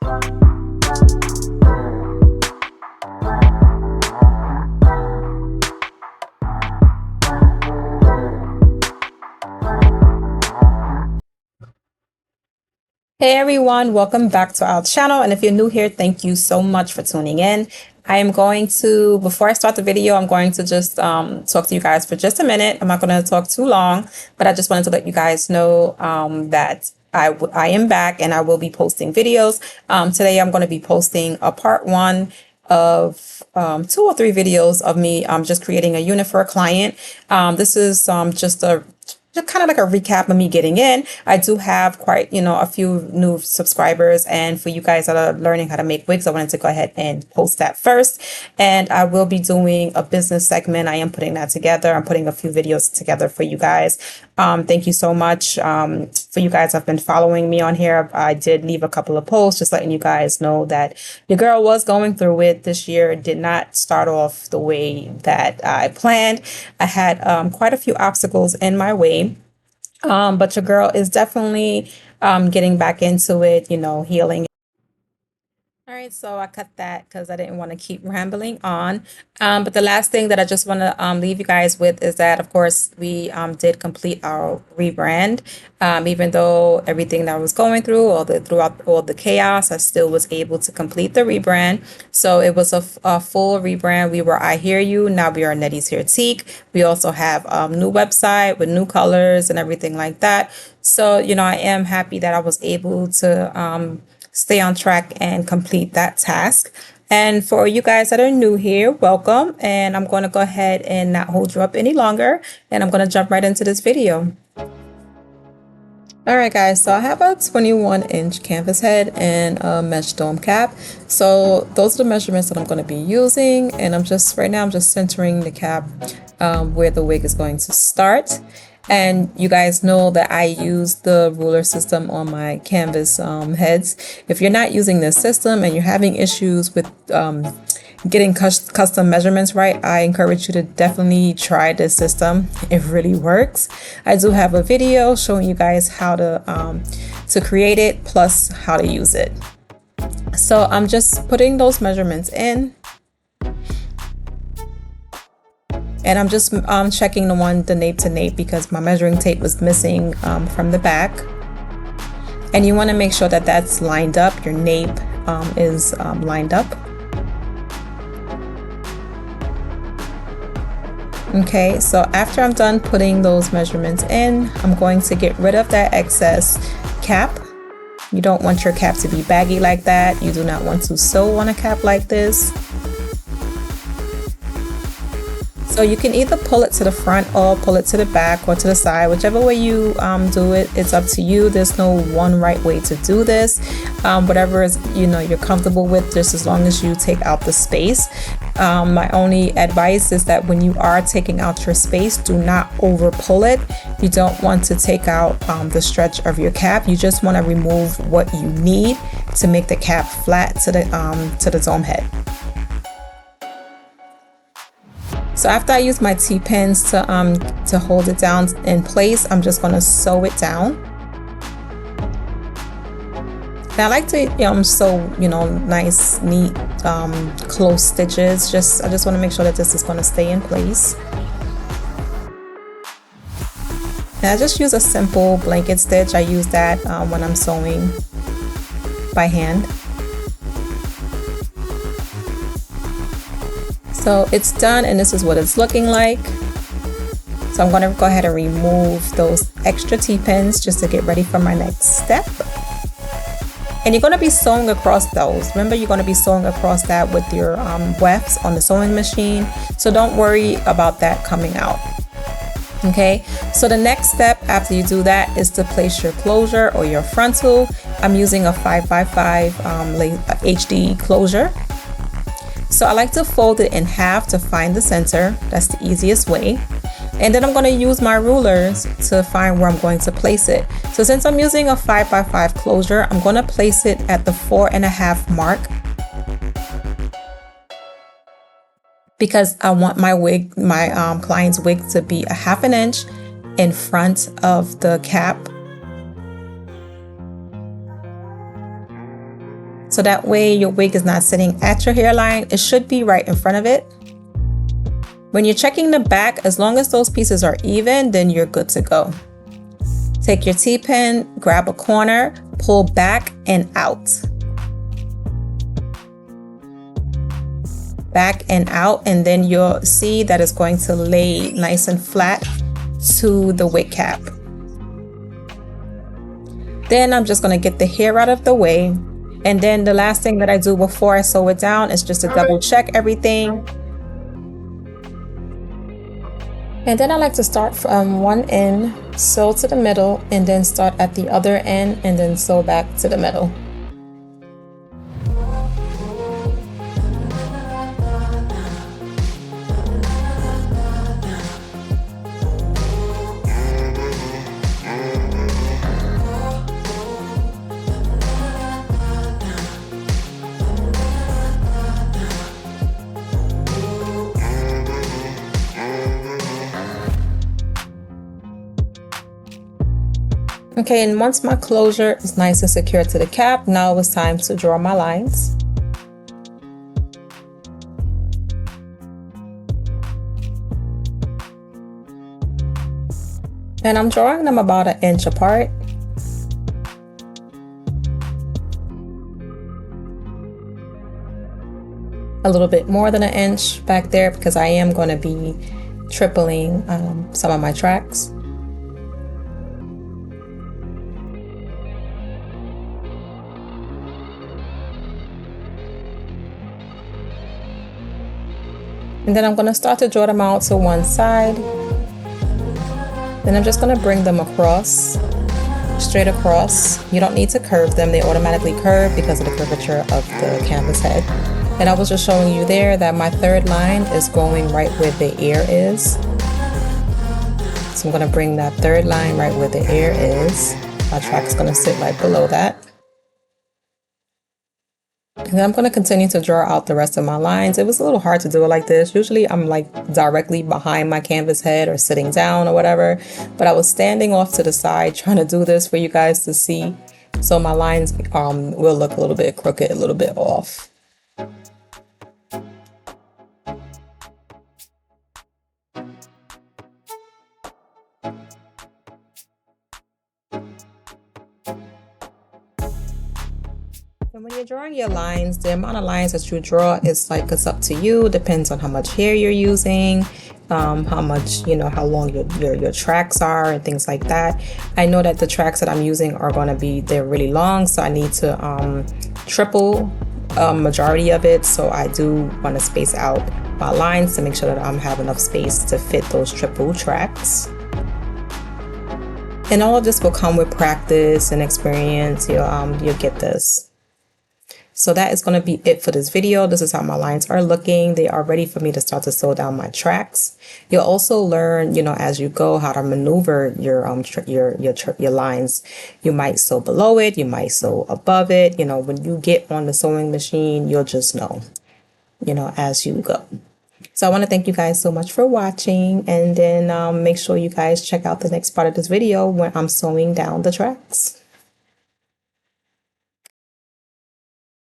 Hey everyone, welcome back to our channel. And if you're new here, thank you so much for tuning in. I am going to, before I start the video, I'm going to just talk to you guys for just a minute. I'm not going to talk too long, but I just wanted to let you guys know that I am back and I will be posting videos. Today I'm going to be posting a part one of 2 or 3 videos of me just creating a unit for a client. This is just kind of like a recap of me getting in. I do have quite, a few new subscribers. And for you guys that are learning how to make wigs, I wanted to go ahead and post that first. And I will be doing a business segment. I am putting that together. I'm putting a few videos together for you guys. Thank you so much for you guys have been following me on here. I did leave a couple of posts just letting you guys know that your girl was going through it this year. It did not start off the way that I planned. I had quite a few obstacles in my way. But your girl is definitely getting back into it, healing. All right, so I cut that because I didn't want to keep rambling on. But the last thing that I just want to leave you guys with is that, of course, we did complete our rebrand. Even though everything that I was going through, throughout all the chaos, I still was able to complete the rebrand. So it was a full rebrand. We were I Hear You. Now we are Nettie's Here Teak. We also have a new website with new colors and everything like that. So, I am happy that I was able to stay on track and complete that task. And for you guys that are new here, welcome. And I'm going to go ahead and not hold you up any longer. And I'm going to jump right into this video. All right, guys, so I have a 21-inch canvas head and a mesh dome cap. So those are the measurements that I'm going to be using. And right now I'm just centering the cap where the wig is going to start. And you guys know that I use the ruler system on my canvas heads. If you're not using this system and you're having issues with getting custom measurements right, I encourage you to definitely try this system. It really works. I do have a video showing you guys how to create it, plus how to use it. So I'm just putting those measurements in. And I'm just checking the nape to nape because my measuring tape was missing from the back. And you want to make sure that that's lined up. Your nape is lined up. Okay, so after I'm done putting those measurements in, I'm going to get rid of that excess cap. You don't want your cap to be baggy like that. You do not want to sew on a cap like this. So you can either pull it to the front or pull it to the back or to the side, whichever way you do it, it's up to you. There's no one right way to do this. Whatever is, you're comfortable with, just as long as you take out the space. My only advice is that when you are taking out your space, do not over pull it. You don't want to take out the stretch of your cap. You just want to remove what you need to make the cap flat to the dome head. So after I use my T-pins to hold it down in place, I'm just going to sew it down. And I like to sew, nice, neat, close stitches. I just want to make sure that this is going to stay in place. And I just use a simple blanket stitch. I use that when I'm sewing by hand. So it's done and this is what it's looking like. So I'm going to go ahead and remove those extra T-pins just to get ready for my next step. And you're going to be sewing across those. Remember, you're going to be sewing across that with your wefts on the sewing machine. So don't worry about that coming out. Okay, so the next step after you do that is to place your closure or your frontal. I'm using a 5x5 HD closure. So I like to fold it in half to find the center. That's the easiest way. And then I'm going to use my rulers to find where I'm going to place it. So since I'm using a 5x5 closure, I'm going to place it at the 4.5 mark. Because I want my client's wig to be a 1/2 inch in front of the cap. So that way your wig is not sitting at your hairline. It should be right in front of it. When you're checking the back, as long as those pieces are even, then you're good to go. Take your T-pin, grab a corner, pull back and out. Back and out, and then you'll see that it's going to lay nice and flat to the wig cap. Then I'm just going to get the hair out of the way. And then the last thing that I do before I sew it down is just to double check everything. And then I like to start from one end, sew to the middle, and then start at the other end and then sew back to the middle. Okay, and once my closure is nice and secure to the cap, now it's time to draw my lines. And I'm drawing them about 1 inch apart. A little bit more than 1 inch back there because I am going to be tripling some of my tracks. And then I'm going to start to draw them out to one side. Then I'm just going to bring them across, straight across. You don't need to curve them. They automatically curve because of the curvature of the canvas head. And I was just showing you there that my third line is going right where the ear is. So I'm going to bring that third line right where the ear is. My track is going to sit right below that. And then I'm going to continue to draw out the rest of my lines. It was a little hard to do it like this. Usually I'm like directly behind my canvas head or sitting down or whatever. But I was standing off to the side trying to do this for you guys to see. So my lines will look a little bit crooked, a little bit off. And when you're drawing your lines, the amount of lines that you draw is like, it's up to you. Depends on how much hair you're using, how much, how long your tracks are and things like that. I know that the tracks that I'm using are going to be, they're really long. So I need to triple majority of it. So I do want to space out my lines to make sure that I have enough space to fit those triple tracks. And all of this will come with practice and experience. You'll get this. So that is going to be it for this video. This is how my lines are looking. They are ready for me to start to sew down my tracks. You'll also learn, as you go, how to maneuver your lines. You might sew below it. You might sew above it. When you get on the sewing machine, you'll just know, as you go. So I want to thank you guys so much for watching. And then make sure you guys check out the next part of this video when I'm sewing down the tracks.